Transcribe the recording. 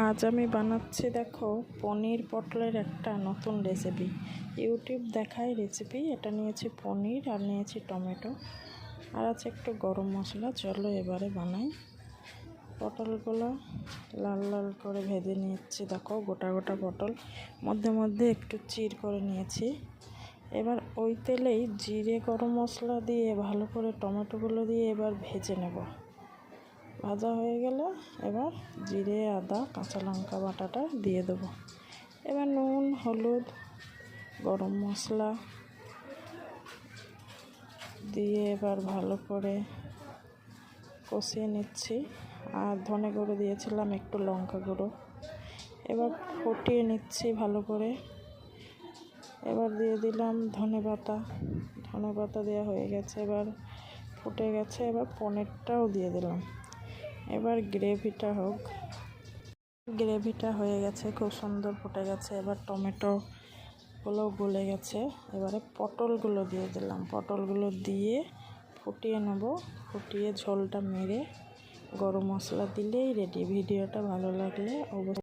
আজ আমি বানাচ্ছি দেখো পনির পটলের একটা নতুন রেসিপি। ইউটিউব দেখায় রেসিপি। এটা নিয়েছি পনির আর নিয়েছি টমেটো আর আছে একটু গরম মশলা। চলো এবারে বানাই। পটলগুলো লাল লাল করে ভেজে নিচ্ছি। দেখো গোটা গোটা পটল, মধ্যে মধ্যে একটু চির করে নিয়েছি। এবার ওই তেলেই জিরে গরম মশলা দিয়ে ভালো করে টমেটোগুলো দিয়ে এবার ভেজে নেব। ভাজা হয়ে গেলে এবার জিরে আদা কাঁচা লঙ্কা বাটাটা দিয়ে দেবো। এবার নুন হলুদ গরম মশলা দিয়ে এবার ভালো করে কষিয়ে নিচ্ছি। আর ধনে গুঁড়ো দিয়েছিলাম, একটু লঙ্কা গুঁড়ো। এবার ফুটিয়ে নিচ্ছি ভালো করে। এবার দিয়ে দিলাম ধনে পাতা দেওয়া হয়ে গেছে। এবার ফুটে গেছে। এবার পনিরটাও দিয়ে দিলাম। এবার গ্রেভিটা হয়ে গেছে, খুব সুন্দর ফুটে গেছে। এবার টমেটোগুলো গলে গেছে। এবারে পটলগুলো দিয়ে দিলাম। পটলগুলো দিয়ে ফুটিয়ে নেব। ফুটিয়ে ঝোলটা মেরে গরম মশলা দিলেই রেডি। ভিডিওটা ভালো লাগলে অবশ্যই